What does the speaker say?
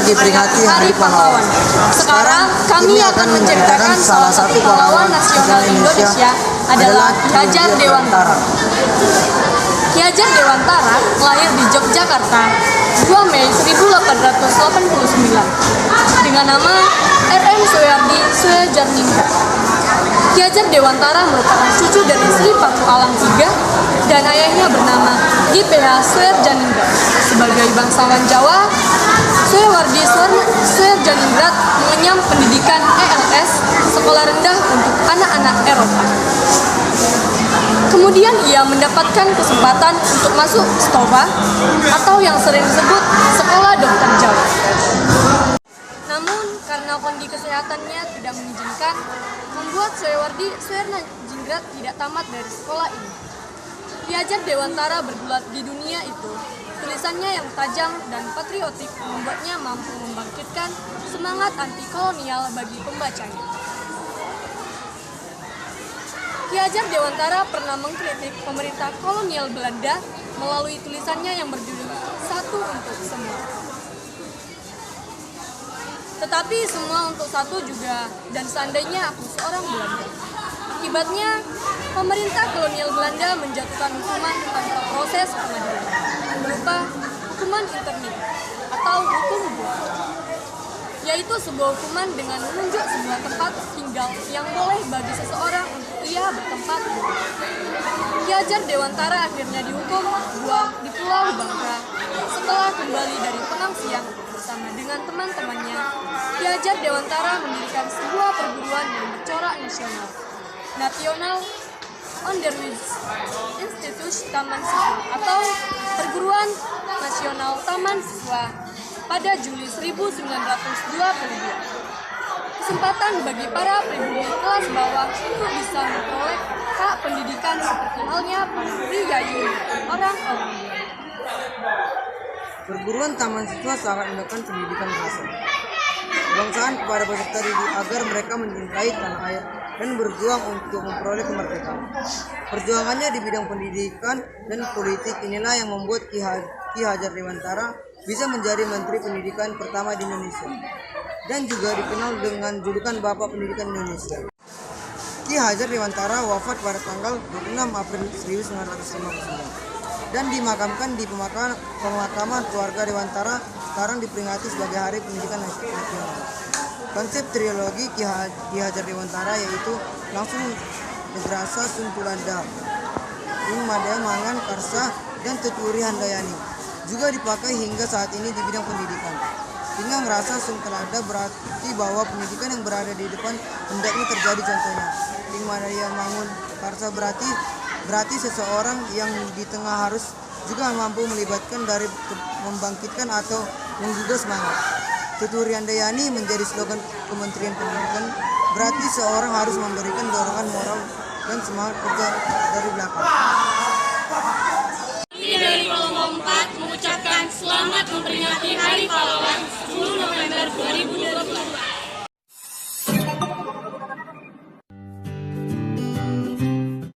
diperingati Hari Pahlawan. Sekarang kami akan menceritakan salah satu pahlawan nasional Indonesia adalah Ki Hajar Dewantara. Ki Hajar Dewantara lahir di Yogyakarta 2 Mei 1889 dengan nama R.M. Soehardi Soejarningrat. Ki Hajar Dewantara merupakan cucu dari Sri Paku Alang III dan ayahnya bernama Ki.P.H. Soejarningrat. Sebagai bangsawan Jawa, Soehardi Soejarningrat mengenyam pendidikan ELS, sekolah rendah untuk anak-anak Eropa. Kemudian ia mendapatkan kesempatan untuk masuk Stova atau yang sering disebut Sekolah Dokter Jawa. Namun karena kondisi kesehatannya tidak mengizinkan, membuat Soehardi Soejarningrat tidak tamat dari sekolah ini. Ki Hajar Dewantara bergulat di dunia itu. Tulisannya yang tajam dan patriotik membuatnya mampu membangkitkan semangat anti-kolonial bagi pembacanya. Ki Hajar Dewantara pernah mengkritik pemerintah kolonial Belanda melalui tulisannya yang berjudul Satu untuk Semua. Tetapi semua untuk satu juga, dan seandainya aku seorang Belanda. Akibatnya, pemerintah kolonial Belanda menjatuhkan hukuman tanpa proses pengadilan, berupa hukuman internik atau hukum buang, yaitu sebuah hukuman dengan menunjuk sebuah tempat tinggal yang boleh bagi seseorang untuk ia bertempat. Ki Hajar Dewantara akhirnya dihukum buang di Pulau Bangka. Setelah kembali dari pengungsian bersama dengan teman-temannya, Ki Hajar Dewantara mendirikan sebuah perguruan yang bercorak nasional Onderwijs Instituut Taman Siswa atau Perguruan Nasional Taman Siswa pada Juli 1922. Kesempatan bagi para pribumi kelas bawah untuk bisa memperoleh hak pendidikan seperti halnya para priyayi orang-orang. Perguruan Taman Siswa sangat mendekatkan pendidikan bahasa kebangsaan kepada peserta didik agar mereka mencintai tanah air dan berjuang untuk memperoleh kemerdekaan. Perjuangannya di bidang pendidikan dan politik inilah yang membuat Ki Hajar Dewantara bisa menjadi Menteri Pendidikan pertama di Indonesia dan juga dikenal dengan julukan Bapak Pendidikan Indonesia. Ki Hajar Dewantara wafat pada tanggal 26 April 1959 dan dimakamkan di pemakaman keluarga Dewantara, sekarang diperingati sebagai Hari Pendidikan Nasional. Konsep trilogi Ki Hajar Dewantara yaitu langsung Negrasa Suntulanda, Ing Madaya Mangan Karsa, dan Tuturi Handayani juga dipakai hingga saat ini di bidang pendidikan. Dengan rasa Suntulanda berarti bahwa pendidikan yang berada di depan hendaknya terjadi contohnya. Ing Madaya Mangun Karsa berarti seseorang yang di tengah harus juga mampu melibatkan dari membangkitkan atau menggugah semangat. Tuturi Handayani menjadi slogan Kementerian Pendidikan, berarti seorang harus memberikan dorongan moral dan semangat kerja dari belakang.